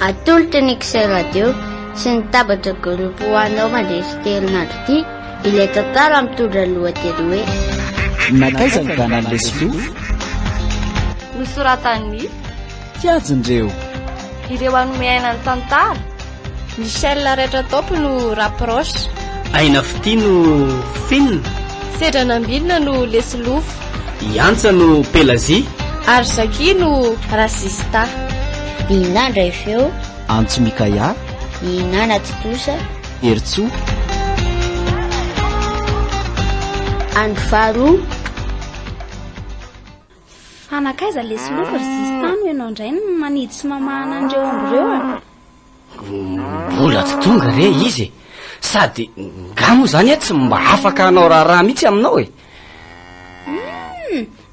atolotra ny kisay radio sy ny tabatra groupe hoanao mandresy telinandro ity ilay tantara mitondra lohateny hoe Nankaiza ny Ganan'Ilay Silofo nosoratan'ny tianjindreo ireo anomeaina ny tantara Michel rehetra topo no rapproche aina fity no finina sedranambilina no lesilofo iantsa no pelazia ary zaki no rasista inandra ifeo antso mikaya inana titosa eritso andro faharoa Nankaiza lesilofo rasista no ianao indray no manidy sy mamahana andreo amboreo mbola tsy tonga re izy sady ngamo zany tsy mba afaka hanao raha mihitsy aminao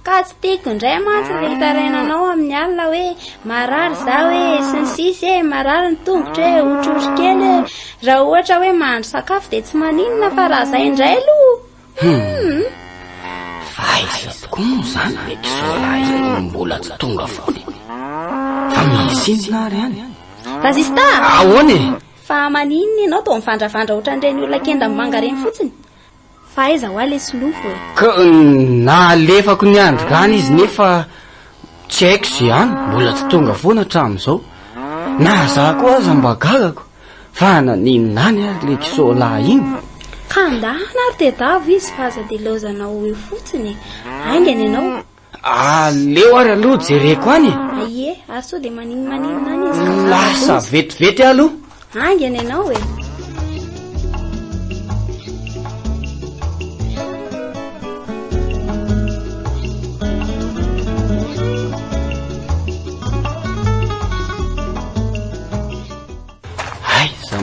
ka tsy tiako indray mantsy le hitarainanao amin'ny alina hoe marary za hoe sy ny sisy marary ny tongotra hoe otrorokely raha ohatra hoe mahandro sakafo dia tsy maninona fa raha zay indray aloha aiza tokoa moa zany le kisola iny mbola tsy tonga foany fa misy injinary any rasista ahoany fa maninona ianao to mivandravandra ohatran'ireny olona kenda manga reny fotsiny fa aiza ho a le silofo ka naalefako ny andro gany izy nefa tsy haiko ze any mbola tsy tonga foana hatramin'izao na za koa aza mba gagako fa naninonany ary le kisola iny ka andahana ary tedavo izy fa aza dia laozanao eo fotsiny aingany ianao aleo ary aloha jereko any aie ary so dia maninona any izy lasa vetivety aloha aingany ianao aiza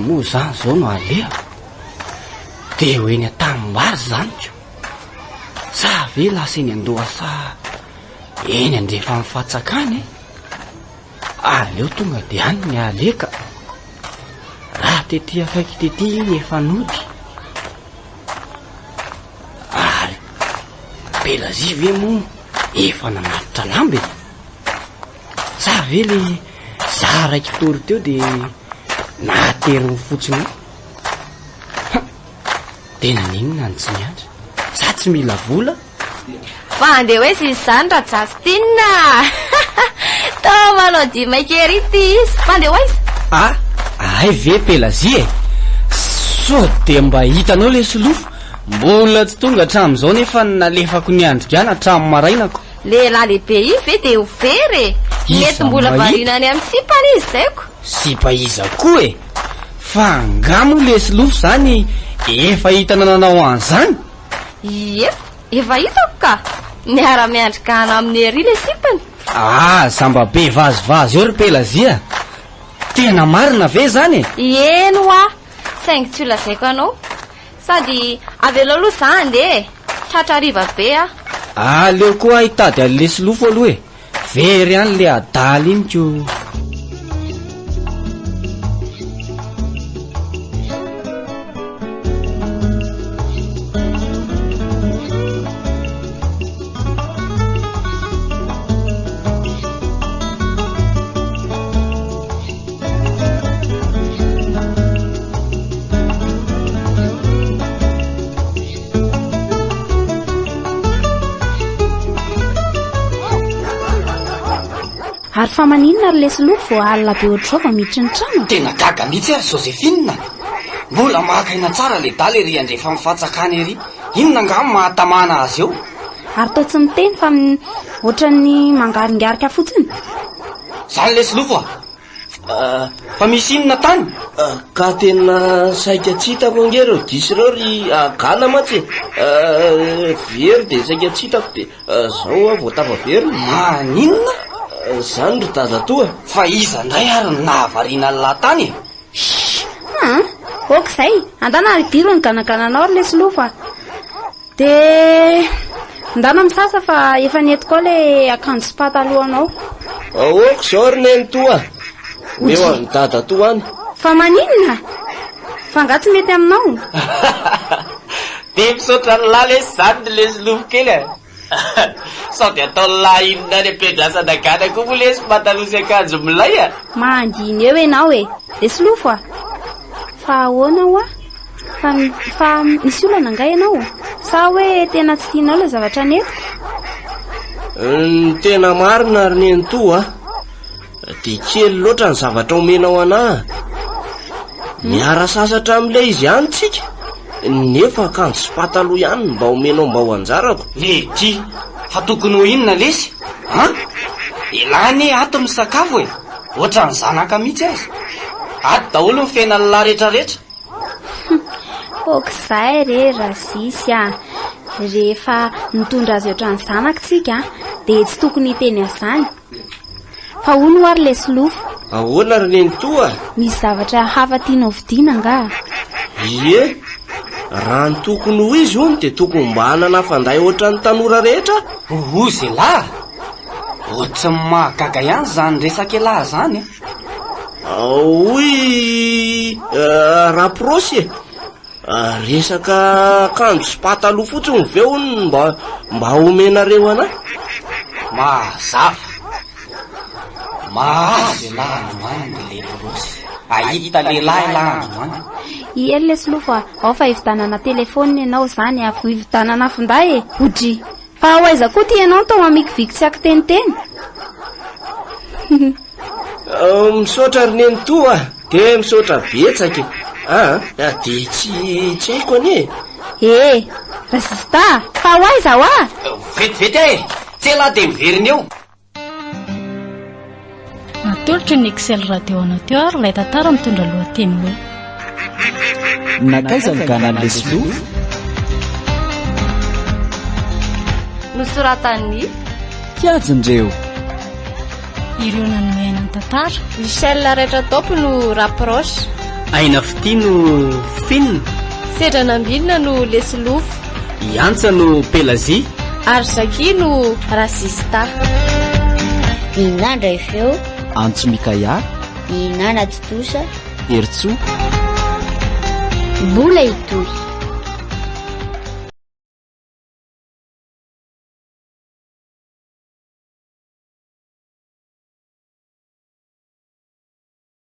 moa zany zao no alea dia ho eny atambary zany ko sa ve lasa eny andoha sa eny andrefa mifatsakany aleo tonga dia any ny aleka raha tety akaiky tety iny efa nody ary pelazia ve moa efa namatotra lamby sa ve le za raiky tory teo dia nahatery ny fotsiny tena ninona ny tsy miandra sa tsy mila vola fa andeha hoe sy izany raha Jastina tao manao dimaikery ity izy fa andeha hoe izy ay ve pelazia so dia mba hitanao le silofo mbola tsy tonga hatramin'izao nefa nalefako ny andro gana hatramin'ny marainako lehilahy lehibe io ve dia ho very mety mbola varinany amin'ny sipany izy zaiko sipa iza koa fa ngamo le silofo zany efa hitanananao an'izany ie efa hitako ka niara-miandrikana amin'ny ery le sipany samba be vazivazy eo ry pelazia tena marina ve zany eno saingy tsy olazaiko anao sady avelo aloha za andeha tratra riva be aleo koa hitady an'le silofo aloha very any le adaly iny ko ary fa maninona ary le silofo alina be ohatr'izao fa miditry ny trano tena gaga mihitsy ary Josephine mbola makaina tsara le daly ery andrefa mifatsakany ery inona ngamo mahatamana azy eo ary tao tsy miteny fa ohatran'ny mangaringarika fotsiny zany le silofo fa misy inona tany ka tena saika tsy hitako angereo disy reo ry agana matsy very dia saika tsy hitako dia zao voatava very maninona zany ry tazatoa fa iza ndray ary nahavariana ny lahatany okizay andana ridiro ny ganagananao ry le silofo dia ndana misasa fa efa netiko ao le akanjo sy patalohanao aoko zao ry neny toa meo any dadatoa any fa maninona fa nga tsy mety aminao dia misaotra ny lala zany le silofo kely Sao dia atao lahinina ny ampiandrasana gana koa moa lesy matanosy akanjo milay a. Mandiny eo ianao e. Lesy lofo a. Fa ahoana ho a? Fa misy olana angay ianao? Sa hoe tena tsy tianao ilay zavatra neto? Tena marina ry neny to a. Dia kely loatra ny zavatra omenao anahy. Miara sasatra amin'ilay izy ihany tsika. Nefa akanjo sy pataloha ihany mba omenao mba ho anjarako. Lety, fa tokony ho inona lesy? Ilany ato misakafo e. Oatra ny zanaka mihitsy azy. Ato daholo ny fiainany lahy rehetrarehetra. Okizay re rasisy a. Rehefa mitondra azy oatra ny zanaka tsika dia tsy tokony hiteny azany. Fa hono ary lesy lofo. Ahoana ry neny to a? Misy zavatra hafa tianao vidiana nga? Ie, raha ny tokony ho izy hono dia tokony mba hanana fanday oatra ny tanora rehetra. Ozy lahy. Ohatsy ny mahagaga ihany zany resaka lahy zany. Hoy raprosy e. Resaka akanjo sy pataloha fotsiny ve hono mba omenareo anahy. Mazava. Mahazo lahy androany le rosy. Ahita lehilahy lahy androany. Iely lesy lofo a. Ao fa hividanana telefony ianao zany afo hividanana finday e. Odry. Fa ao aiza koa ty ianao tao amikiviky tsy akiteniteny. Misaotra ry neny to a. Dia misaotra betsaka. Dia tsy haiko anie. Rasista. Fa ao aiza ho a? Vetivety e. Tsy ela dia miveriny eo. Natolotry ny Excel radio amateur ilay tantara mitondra lohateny hoe Nankaiza ny Ganan'ilay lofo. Nosoratan'ny tianjindreo. ireo nanomaina ny tantara. Michel rehetra topo no rapproche. Aina fity no film. Sedra nambilina no lesy lofo. Iantsa no pelazia. Ary Zaki no rasista. Inandra ifeo. Antso Mikaya. Inana Titosa. Ertso. Mbola itoy.